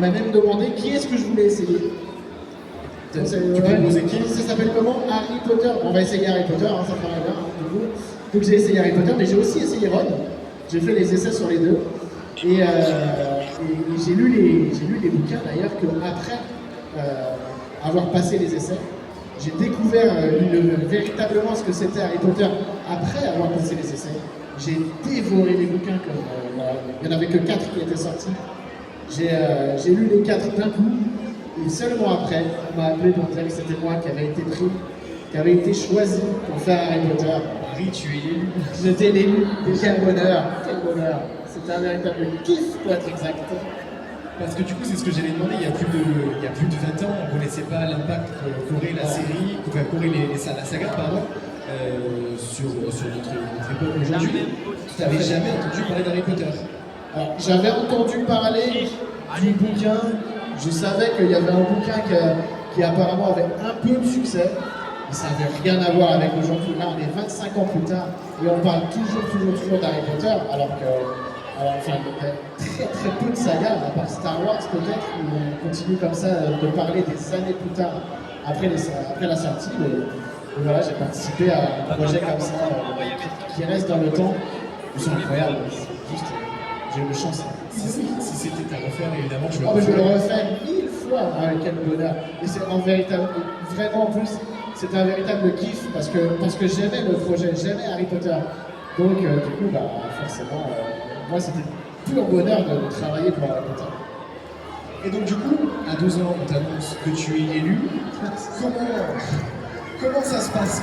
m'a même demandé qui est-ce que je voulais essayer. Tu peux poser qui? Ça s'appelle comment? Harry Potter. On va essayer Harry Potter, hein, ça paraît bien, hein, du coup. Donc j'ai essayé Harry Potter, mais j'ai aussi essayé Ron. J'ai fait les essais sur les deux. Et j'ai lu les bouquins d'ailleurs qu'après avoir passé les essais, j'ai découvert véritablement ce que c'était Harry Potter après avoir passé les essais. J'ai dévoré les bouquins comme il n'y en avait que 4 qui étaient sortis. J'ai lu les 4 d'un coup. Et seulement après, on m'a appelé pour dire que c'était moi qui avait été pris, qui avait été choisi pour faire Harry Potter. Harry, tu es l'élu. J'étais l'élu. Quel bonheur, quel bonheur. C'était un véritable kiff pour être exact. Parce que du coup, c'est ce que j'allais demander, il y a plus de 20 ans, on ne connaissait pas l'impact qu'aurait la série, qu'aurait la saga, pardon, sur notre époque aujourd'hui. Tu n'avais jamais entendu parler d'Harry Potter? Alors, j'avais entendu parler du bouquin. Je savais qu'il y avait un bouquin qui apparemment avait un peu de succès, mais ça n'avait rien à voir avec aujourd'hui. Là, on est 25 ans plus tard et on parle toujours d'Harry Potter, alors que enfin, il y a très peu de sagas, à part Star Wars peut-être, où on continue comme ça de parler des années plus tard, après la sortie. Et voilà, j'ai participé à un projet comme ça, qui reste dans le temps. C'est incroyable, c'est juste, j'ai eu une chance. Si c'était à refaire, évidemment, je je le refais 1000 fois. Ah, quel bonheur. Et c'est en véritable, vraiment en plus, c'était un véritable kiff parce que j'aimais le projet, j'aimais Harry Potter. Donc du coup, forcément, moi c'était pur bonheur de travailler pour Harry Potter. Et donc du coup, à 12 ans, on t'annonce que tu es élu. Comment ça se passe?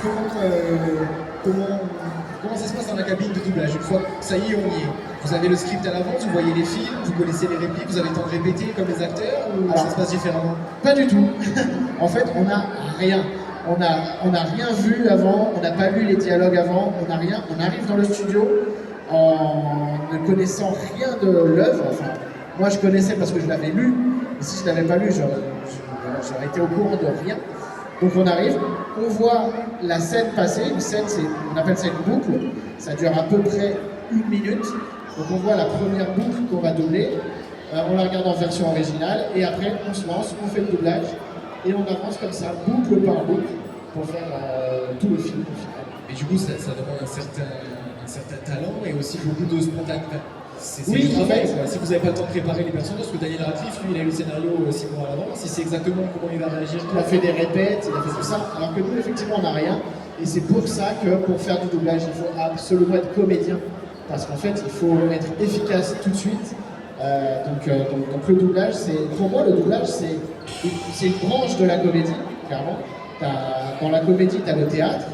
Comment ça se passe dans la cabine de doublage? Une fois, ça y est, on y est. Vous avez le script à l'avance, vous voyez les films, vous connaissez les répliques, vous avez le temps de répéter comme les acteurs, ou ça se passe différemment? Pas du tout. En fait, on n'a rien. On n'a rien vu avant, on n'a pas lu les dialogues avant, on n'a rien. On arrive dans le studio en ne connaissant rien de l'œuvre. Enfin, moi je connaissais parce que je l'avais lu, et si je ne l'avais pas lu, j'aurais été au courant de rien. Donc on arrive, on voit la scène passer, une scène, on appelle ça une boucle, ça dure à peu près 1 minute. Donc on voit la première boucle qu'on va doubler, on la regarde en version originale, et après on se lance, on fait le doublage, et on avance comme ça, boucle par boucle, pour faire tout le film au final. Et du coup ça demande un certain talent et aussi beaucoup de spontanéité. Oui, du travail, si vous n'avez pas le temps de préparer les personnages, parce que Daniel Radcliffe, lui, il a eu le scénario 6 mois à l'avance, il sait exactement comment il va réagir. Il a fait des répètes, il a fait tout ça, alors que nous, effectivement, on n'a rien. Et c'est pour ça que pour faire du doublage, il faut absolument être comédien. Parce qu'en fait, il faut être efficace tout de suite. Donc le doublage, pour moi, le doublage, c'est une branche de la comédie, clairement. Dans la comédie, tu as le théâtre,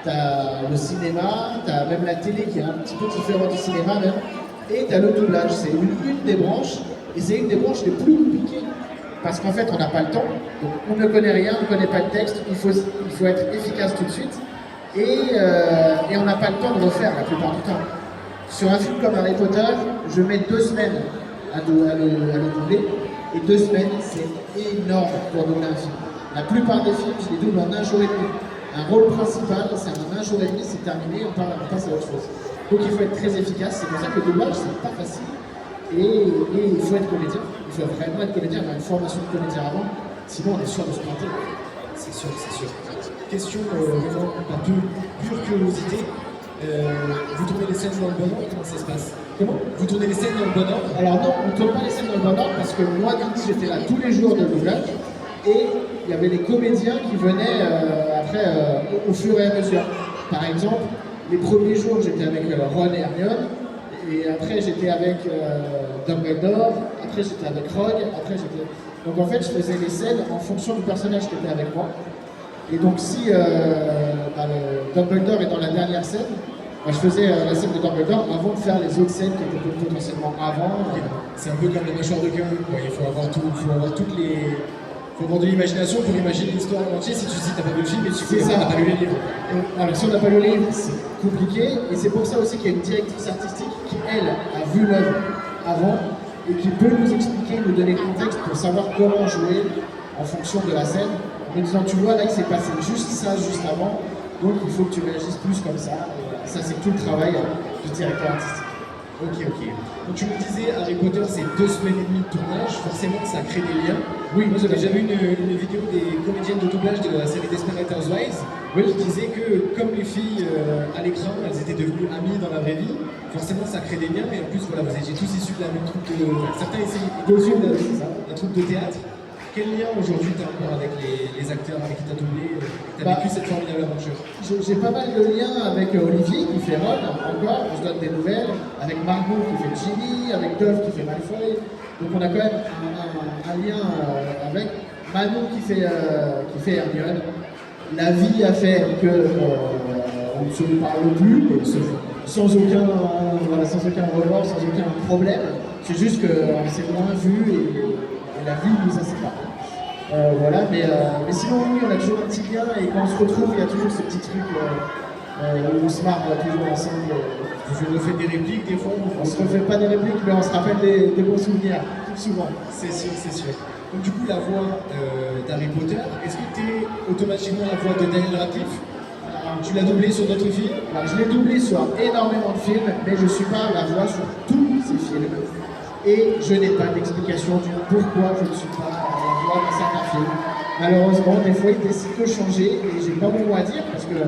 tu as le cinéma, tu as même la télé qui est un petit peu différente du cinéma même. Et tu as le doublage, c'est une des branches, et c'est une des branches les plus compliquées. Parce qu'en fait, on n'a pas le temps, donc on ne connaît rien, on ne connaît pas le texte, il faut être efficace tout de suite, et on n'a pas le temps de refaire la plupart du temps. Sur un film comme Harry Potter, je mets 2 semaines à le doubler, et 2 semaines, c'est énorme pour doubler un film. La plupart des films, je les double en 1 jour et demi. Un rôle principal, c'est en 1 jour et demi, c'est terminé, on passe à autre chose. Donc il faut être très efficace, c'est pour ça que le doublage, c'est pas facile. Et il faut être comédien, il faut vraiment être comédien, avoir une formation de comédien avant, sinon on est sûr de se planter. C'est sûr. Question vraiment par pure curiosité, vous tournez les scènes dans le bon ordre, comment ça se passe? Comment? Vous tournez les scènes dans le bon ordre? Alors non, on ne tourne pas les scènes dans le bon ordre parce que moi, du coup, j'étais là tous les jours de doublage et il y avait les comédiens qui venaient après au fur et à mesure. Par exemple, les premiers jours, j'étais avec Ron et Hermione, et après j'étais avec Dumbledore, après j'étais avec Rogue, après j'étais... Donc en fait, je faisais les scènes en fonction du personnage qui était avec moi. Et donc si Dumbledore est dans la dernière scène, je faisais la scène de Dumbledore avant de faire les autres scènes qui étaient potentiellement avant. C'est un peu comme la mâchoire de Kung, il faut avoir toutes les... Il faut avoir de l'imagination pour imaginer l'histoire en entier si tu n'as pas vu le film et tu n'as pas lu les livres. Alors si on n'a pas lu les livres, c'est compliqué. Et c'est pour ça aussi qu'il y a une directrice artistique qui, elle, a vu l'œuvre avant et qui peut nous expliquer, nous donner le contexte pour savoir comment jouer en fonction de la scène. En nous disant, tu vois, là, il s'est passé juste ça, juste avant. Donc il faut que tu réagisses plus comme ça. Et ça, c'est tout le travail du directeur artistique. Ok. Donc tu me disais, Harry Potter, c'est 2 semaines et demie de tournage, forcément ça crée des liens. Oui, Moi j'avais déjà vu une vidéo des comédiennes de doublage de la série Desperate Housewives, qui disait que comme les filles à l'écran, elles étaient devenues amies dans la vraie vie, forcément ça crée des liens, et en plus voilà, vous étiez tous issus de la même troupe de... Enfin, certains issus de la troupe de théâtre. Quel lien aujourd'hui tu as encore avec les acteurs avec qui tu as doublé, tu as vécu cette formidable aventure? J'ai pas mal de liens avec Olivier qui fait Ron, encore, on se donne des nouvelles, avec Margot qui fait Ginny, avec Dove qui fait Malfoy. Donc on a quand même un lien avec Manon qui fait Hermione. La vie a fait que on ne se parle plus, mais sans aucun remords, sans aucun problème. C'est juste qu'on s'est moins vu et la vie nous a séparés. Voilà, mais sinon oui, on a toujours un petit lien et quand on se retrouve, il y a toujours ce petit truc où on se marre toujours ensemble. Vous refaites des répliques des fois? On se refait pas des répliques, mais on se rappelle des bons souvenirs, tout souvent. C'est sûr. Donc du coup, la voix d'Harry Potter, est-ce que tu es automatiquement la voix de Daniel Radcliffe? Tu l'as doublé sur d'autres films? Alors, je l'ai doublé sur énormément de films, mais je ne suis pas la voix sur tous ces films. Et je n'ai pas d'explication du pourquoi je ne suis pas la voix dans certains films. Malheureusement, des fois, ils décident de changer et j'ai pas mon mot à dire parce que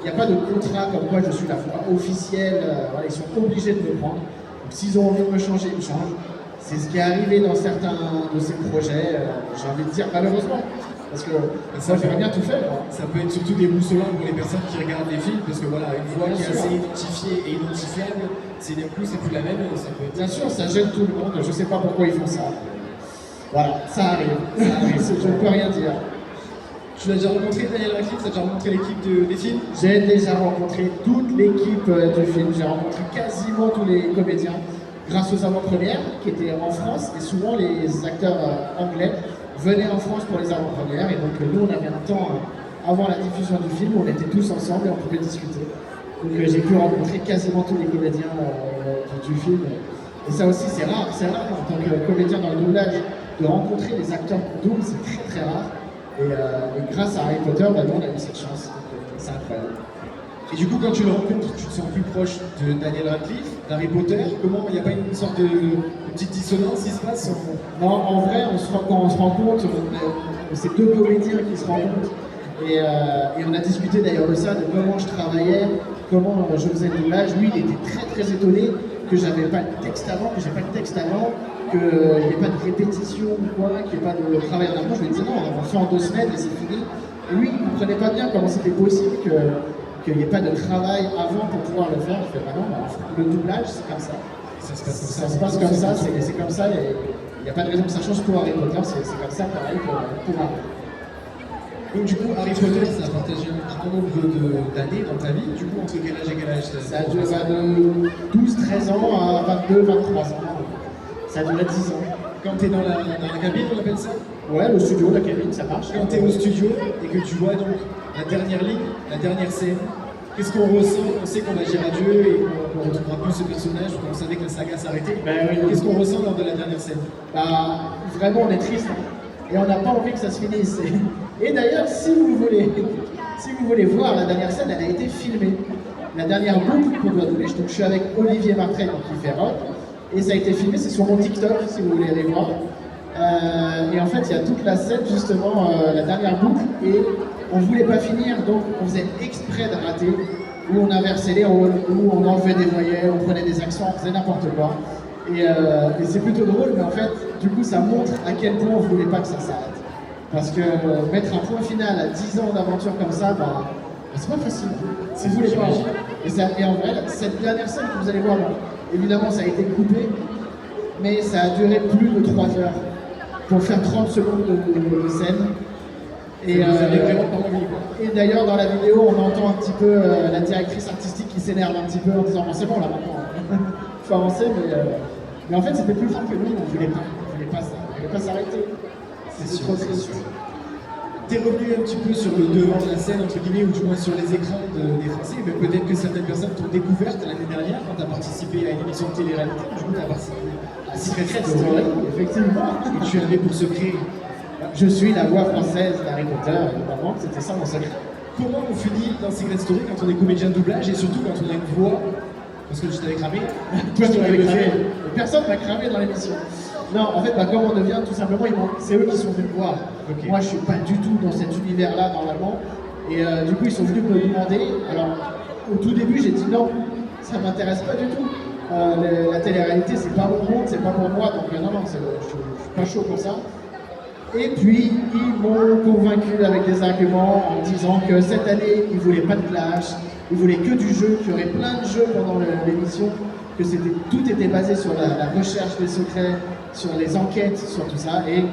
il n'y a pas de contrat comme quoi je suis la voix officielle. Voilà, ils sont obligés de me prendre. Donc, s'ils ont envie de me changer, ils me changent. C'est ce qui est arrivé dans certains de ces projets, j'ai envie de dire malheureusement. Parce que ça, j'aimerais bien tout faire. Quoi. Ça peut être surtout déboussolant pour les personnes qui regardent les films, parce que voilà, une voix qui est assez identifiée et identifiable, c'est d'un coup, c'est plus la même, ça peut être... Bien sûr, ça gêne tout le monde, je sais pas pourquoi ils font ça. Voilà, ça arrive. Je ne peux rien dire. Tu l'as déjà rencontré, Daniel Radcliffe? Tu as déjà rencontré l'équipe des films? J'ai déjà rencontré toute l'équipe du film, j'ai rencontré quasiment tous les comédiens grâce aux avant-premières qui étaient en France et souvent les acteurs anglais venaient en France pour les avant-premières et donc nous on avait un temps avant la diffusion du film où on était tous ensemble et on pouvait discuter. Donc j'ai pu rencontrer quasiment tous les comédiens du film et ça aussi c'est rare en tant que comédien dans le doublage de rencontrer des acteurs qu'on double, c'est très très rare et grâce à Harry Potter, nous on a eu cette chance, donc c'est incroyable. Et du coup, quand tu le rencontres, tu te sens plus proche de Daniel Radcliffe, d'Harry Potter. Comment, il n'y a pas une sorte de petite dissonance qui se passe? Non, en vrai, quand on se rencontre, c'est deux comédiens qui se rencontrent. Et on a discuté d'ailleurs de ça, de comment je travaillais, comment je faisais le doublage. Lui, il était très très étonné que j'avais pas de texte avant, qu'il n'y ait pas de répétition ou quoi, qu'il n'y ait pas de travail en amont. Je lui disais non, on fait en 2 semaines et c'est fini. Et lui, il ne comprenait pas bien comment c'était possible qu'il n'y ait pas de travail avant pour pouvoir le faire. Je fais bah non, le doublage c'est comme ça. Ça se passe comme ça. Ça se passe comme ça, c'est comme ça et il n'y a pas de raison que ça change pour Harry Potter, c'est comme ça pareil pour Harry. Donc du coup, Harry Potter, ça a partagé un grand nombre d'années dans ta vie. Du coup, entre quel âge et quel âge? Ça a duré de 12-13 ans à 22-23 ans. Ça a duré 10 ans. Quand tu es dans la cabine, on appelle ça? Ouais, le studio, la cabine, ça marche. Quand tu es au studio et que tu vois donc la dernière ligne, la dernière scène, qu'est-ce qu'on ressent? On sait qu'on va dire adieu et qu'on ne retrouvera plus ce personnage, qu'on savait que la saga s'arrêtait. Oui. Qu'est-ce qu'on ressent lors de la dernière scène? Bah, vraiment, on est triste. Hein. Et on n'a pas envie que ça se finisse. Et d'ailleurs, si vous voulez voir la dernière scène, elle a été filmée. La dernière boucle qu'on doit doubler, donc je suis avec Olivier Martret qui fait Rock. Et ça a été filmé, c'est sur mon TikTok, si vous voulez aller voir. Et en fait, il y a toute la scène, justement, la dernière boucle, et on ne voulait pas finir, donc on faisait exprès de rater, où on inversait les rôles, où on enlevait des voyelles, on prenait des accents, on faisait n'importe quoi. Et c'est plutôt drôle, mais en fait, du coup, ça montre à quel point on ne voulait pas que ça s'arrête. Parce que mettre un point final à 10 ans d'aventure comme ça, bah, c'est pas facile. Si vous voulez pas. Et en vrai, cette dernière scène que vous allez voir, évidemment, ça a été coupé, mais ça a duré plus de 3 heures pour faire 30 secondes de scène. Et d'ailleurs, dans la vidéo, on entend un petit peu la directrice artistique qui s'énerve un petit peu en disant c'est bon là maintenant, il faut avancer, mais en fait c'était plus fort que nous, on voulait pas s'arrêter. C'est trop triste. T'es revenu un petit peu sur le devant de la scène, entre guillemets, ou du moins sur les écrans des Français, mais peut-être que certaines personnes t'ont découverte l'année dernière quand tu as participé à une émission de télé-réalité. Du coup, tu as participé à Secret Story, effectivement. Et tu avais pour secret. Je suis la voix française d'Harry Potter, notamment, c'était ça mon secret. Comment on finit dans Secret Story quand on est comédien de doublage et surtout quand on a une voix Parce que tu t'avais cramé. Toi, tu m'avais cramé. Personne m'a cramé dans l'émission. Non, en fait, comme on devient, tout simplement, c'est eux qui sont venus me voir. Ok. Moi, je suis pas du tout dans cet univers-là, normalement. Et du coup, ils sont venus me demander. Alors, au tout début, j'ai dit non, ça m'intéresse pas du tout. La télé-réalité, c'est pas mon monde, c'est pas pour moi. Donc, non, je suis pas chaud pour ça. Et puis, ils m'ont convaincu avec des arguments en disant que cette année, ils voulaient pas de clash, ils voulaient que du jeu, qu'il y aurait plein de jeux pendant l'émission, que tout était basé sur la recherche des secrets, sur les enquêtes, sur tout ça. Et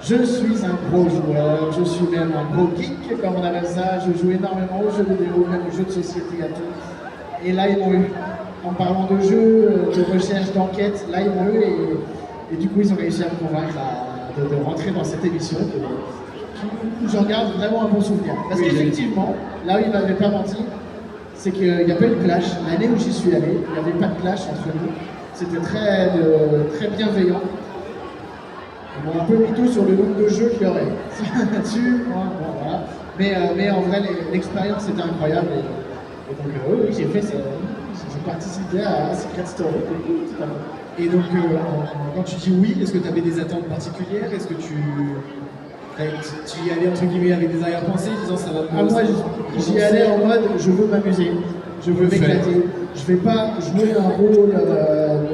je suis un gros joueur, je suis même un gros geek, comme on appelle ça. Je joue énormément aux jeux vidéo, même aux jeux de société, à tout. Et là, ils m'ont eu. En parlant de jeux, de recherche, d'enquête, là, ils m'ont eu. Et du coup, ils ont réussi à me convaincre de rentrer dans cette émission où j'en garde vraiment un bon souvenir. Parce qu'effectivement, là où il ne m'avait pas menti, c'est qu'il n'y a pas eu de clash. L'année où j'y suis allé, il n'y avait pas de clash entre nous. C'était très bienveillant. Ils m'ont un peu mis tout sur le nombre de jeux qu'il y aurait. Là-dessus, bon, voilà. Mais en vrai, l'expérience était incroyable. Et donc, oui, j'ai participé à Secret Story. Et donc, quand tu dis oui, est-ce que tu avais des attentes particulières? Est-ce que tu y allais entre guillemets avec des arrière-pensées, disant ça va me... Moi, j'y allais en mode je veux m'amuser, je veux m'éclater. Je vais pas jouer un rôle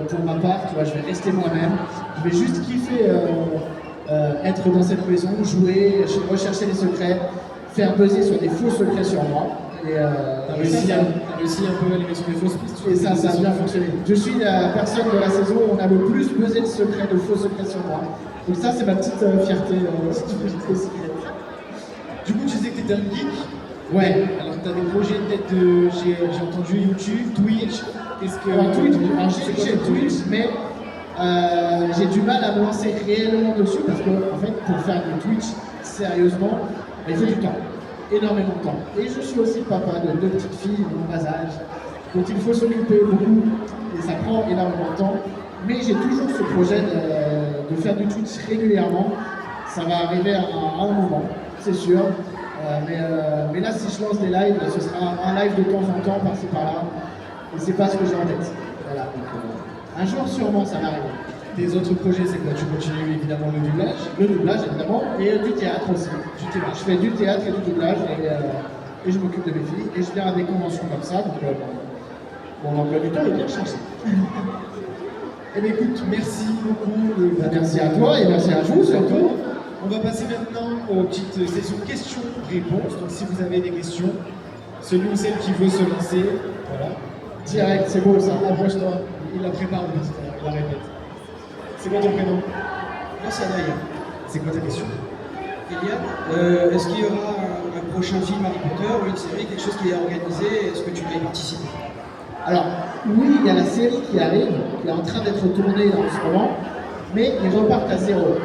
pour ma part, tu vois, je vais rester moi-même. Je vais juste kiffer être dans cette maison, jouer, rechercher les secrets, faire buzzer sur des faux secrets sur moi. T'as réussi un peu à aller sur les fausses pistes. Et ça a bien fonctionné. Je suis la personne de la saison où on a le plus buzzé de secrets, de faux secrets sur moi. Donc ça, c'est ma petite fierté, si tu veux, petite secret. Du coup, tu disais que tu étais un geek. Ouais. Alors, tu as des projets peut-être de... J'ai entendu YouTube, Twitch. Twitch, j'ai Twitch, mais j'ai du mal à me lancer réellement dessus parce que, en fait, pour faire du Twitch sérieusement, il faut du temps. Énormément de temps. Et je suis aussi papa de 2 petites filles de mon bas âge, dont il faut s'occuper beaucoup, et ça prend énormément de temps. Mais j'ai toujours ce projet de faire du Twitch régulièrement. Ça va arriver à un moment, c'est sûr. Mais là, si je lance des lives, ce sera un live de temps en temps, par-ci par-là. Et c'est pas ce que j'ai en tête. Voilà. Donc, un jour, sûrement, ça va arriver. Tes autres projets, c'est quoi? Tu continues évidemment le doublage? Le doublage, évidemment, et du théâtre aussi. Je fais du théâtre et du doublage, et je m'occupe de mes filles, et je viens à des conventions comme ça, donc mon emploi du temps est bien changé. Eh bien écoute, merci beaucoup. Merci à toi, et merci à vous surtout. On va passer maintenant aux petites sessions questions-réponses. Donc si vous avez des questions, celui ou celle qui veut se lancer, voilà. Direct, c'est beau ça, approche-toi. Il la prépare, il la répète. C'est quoi ton prénom? Moi, c'est Anaïa. C'est quoi ta question? Eliane, est-ce qu'il y aura un prochain film Harry Potter ou une série, quelque chose qui est organisé? Est-ce que tu vas y participer? Alors, oui, il y a la série qui arrive, qui est en train d'être tournée en ce moment, mais ils repartent à zéro.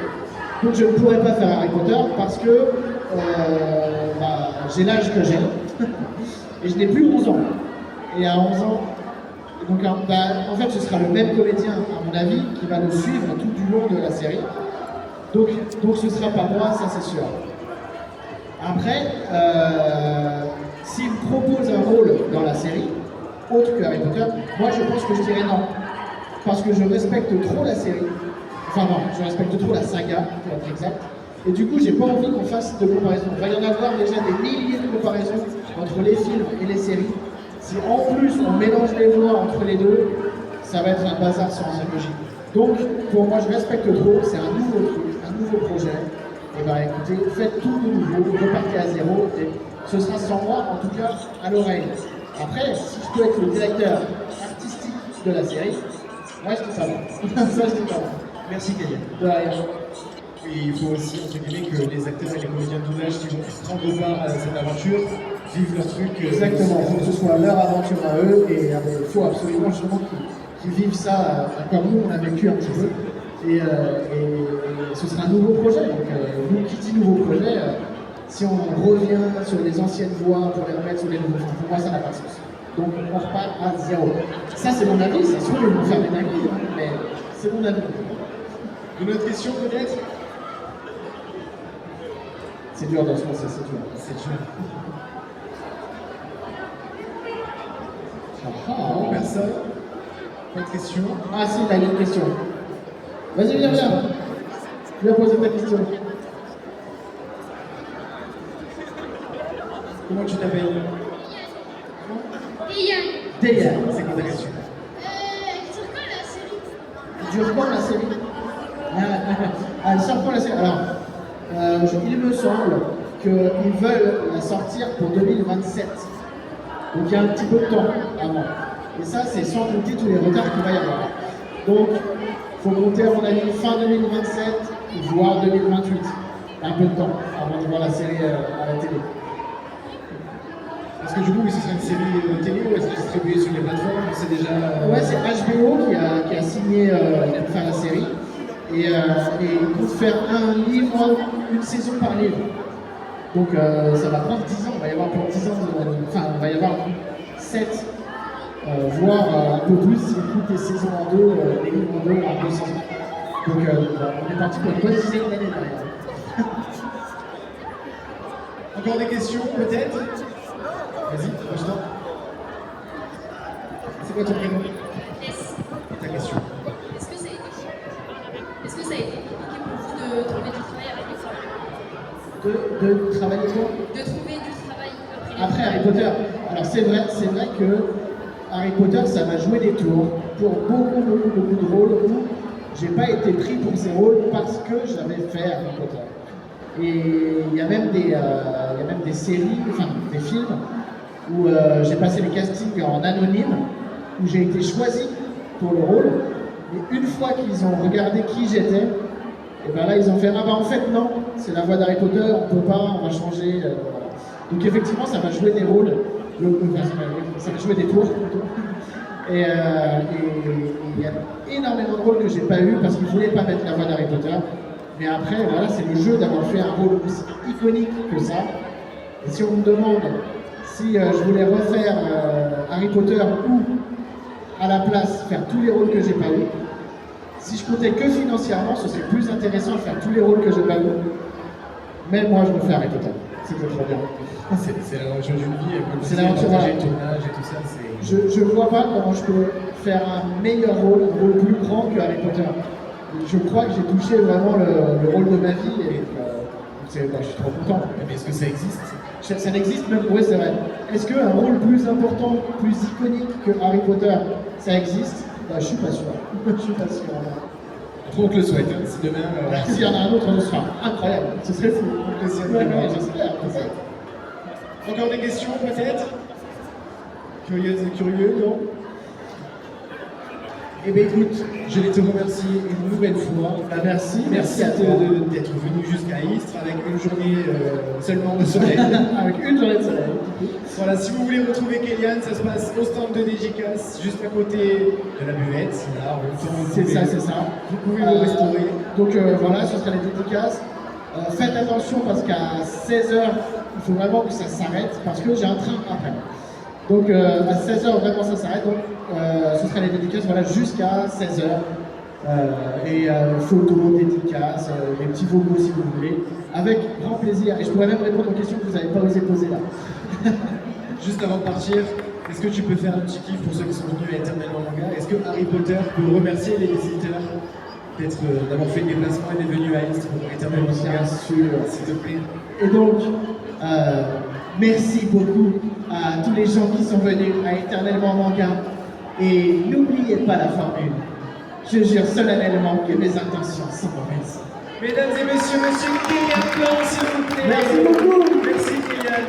Donc je ne pourrais pas faire Harry Potter parce que j'ai l'âge que j'ai, et je n'ai plus 11 ans. Et à 11 ans, donc, en fait, ce sera le même comédien, à mon avis, qui va le suivre tout du long de la série. Donc ce ne sera pas moi, ça c'est sûr. Après, s'il me propose un rôle dans la série, autre que Harry Potter, moi je pense que je dirais non. Parce que je respecte trop la série. Enfin non, je respecte trop la saga, pour être exact. Et du coup, j'ai pas envie qu'on fasse de comparaison. Il va y en avoir déjà des milliers de comparaisons entre les films et les séries. Si en plus on mélange les voix entre les deux, ça va être un bazar sans logique. Donc, pour moi, je respecte trop, c'est un nouveau truc, un nouveau projet. Et bah écoutez, faites tout de nouveau, repartez à zéro, et ce sera sans moi, en tout cas, à l'oreille. Après, si je peux être le directeur artistique de la série, moi je dis pas bon. Ça, je dis pas bon. Merci, Kélian. De rien. Et il faut aussi, entre guillemets, que les acteurs et les comédiens de doublage qui vont prendre part à cette aventure vivent leur truc. Exactement, il faut que ce soit leur aventure à eux, et il faut absolument justement qu'ils vivent ça comme nous, on a vécu un petit peu. Et ce sera un nouveau projet. Donc, nous qui dit nouveau projet, si on revient sur les anciennes voies pour les remettre sur les nouveaux, pour moi ça n'a pas de sens. Donc on repart à zéro. Ça c'est mon avis, ça se trouve ils vont faire des dingueries, mais c'est mon avis. Une autre question peut-être? C'est dur dans ce sens, c'est dur. C'est dur. Ah, Personne? Pas de questions. Ah si, t'as une question. Vas-y, viens. Viens poser ta question. Comment tu t'appelles? Deya. C'est quoi ta question? Elle dure quand la série? Elle sort quand la série? Alors, il me semble qu'ils veulent la sortir pour 2027. Donc il y a un petit peu de temps avant. Et ça, c'est sans compter tous les retards qu'il va y avoir. Donc, il faut compter à mon avis fin 2027, voire 2028. Un peu de temps avant de voir la série à la télé. Est-ce que du coup, ce serait une série télé ou est-ce que c'est distribué sur les plateformes? C'est déjà. Ouais, c'est HBO qui a signé pour faire la série. Et il compte faire un livre, une saison par livre. Donc ça va prendre 10 ans, il va y avoir pour 10 ans, enfin il va y avoir 7, voire un peu plus si on coupe les saisons en deux, les livres en deux, en 2 saisons. Donc on est parti pour une bonne dizaine d'années derrière. Encore des questions peut-être? Vas-y, approche-toi. C'est quoi ton prénom? Ta question. Est-ce que ça a été compliqué pour vous de trouver du travail avec les femmes? De travailler quoi? De trouver du travail Après Harry Potter. Alors c'est vrai que Harry Potter, ça m'a joué des tours pour beaucoup de rôles où j'ai pas été pris pour ces rôles parce que j'avais fait Harry Potter. Et il y a même des séries, enfin des films où j'ai passé les castings en anonyme, où j'ai été choisi pour le rôle. Et une fois qu'ils ont regardé qui j'étais, et ben là ils ont fait ah bah en fait non, c'est la voix d'Harry Potter, on peut pas, on va changer. Voilà. Donc effectivement ça m'a joué des rôles, ça m'a joué des tours plutôt. Et il y a énormément de rôles que j'ai pas eu parce qu'ils voulaient pas mettre la voix d'Harry Potter. Mais après voilà, c'est le jeu d'avoir fait un rôle aussi iconique que ça. Et si on me demande si je voulais refaire Harry Potter ou à la place faire tous les rôles que j'ai pas eu, si je comptais que financièrement, ce serait plus intéressant de faire tous les rôles que j'ai pas eu. Mais moi, je me fais Harry Potter. C'était trop bien. C'est l'aventure d'une vie, c'est l'aventure du tournage et tout ça. Je vois pas comment je peux faire un meilleur rôle, un rôle plus grand que Harry Potter. Je crois que j'ai touché vraiment le rôle de ma vie et je suis trop content. Mais est-ce que ça existe? Ça n'existe même, oui c'est vrai. Est-ce qu'un rôle plus important, plus iconique que Harry Potter, ça existe? Bah, je suis pas sûr. Je suis pas sûr. Trop que le souhaite. Hein. Si demain. S'il y en a un autre, ce sera incroyable. Ce serait fou. J'espère. Encore des questions peut-être? Curieux, non? Eh bien écoute, je vais te remercier une nouvelle fois. Merci à toi d'être venu jusqu'à Istres avec une journée seulement de soleil. Avec une journée de soleil. Voilà, si vous voulez retrouver Kélian, ça se passe au stand de Dédicace, juste à côté de la buvette. Là, c'est ça. Vous pouvez le restaurer. Donc voilà, ce sera les dédicaces. Faites attention parce qu'à 16h, il faut vraiment que ça s'arrête parce que j'ai un train après. Donc à 16h, vraiment ça s'arrête. Donc ce sera les dédicaces voilà, jusqu'à 16h. Et photos, dédicaces, les petits vocaux si vous voulez. Avec grand plaisir. Et je pourrais même répondre aux questions que vous n'avez pas osé poser là. Juste avant de partir, est-ce que tu peux faire un petit kiff pour ceux qui sont venus à Éternellement Manga? Est-ce que Harry Potter peut remercier les visiteurs d'avoir fait le déplacement et d'être venu à Istres pour Éternellement Manga? Bien sûr, s'il te plaît. Et donc, merci beaucoup à tous les gens qui sont venus à Éternellement Manga. Et n'oubliez pas la formule. Je jure solennellement que mes intentions sont mauvaises. Mesdames et messieurs, monsieur Kélian Blanc, s'il vous plaît. Merci beaucoup. Merci Kélian.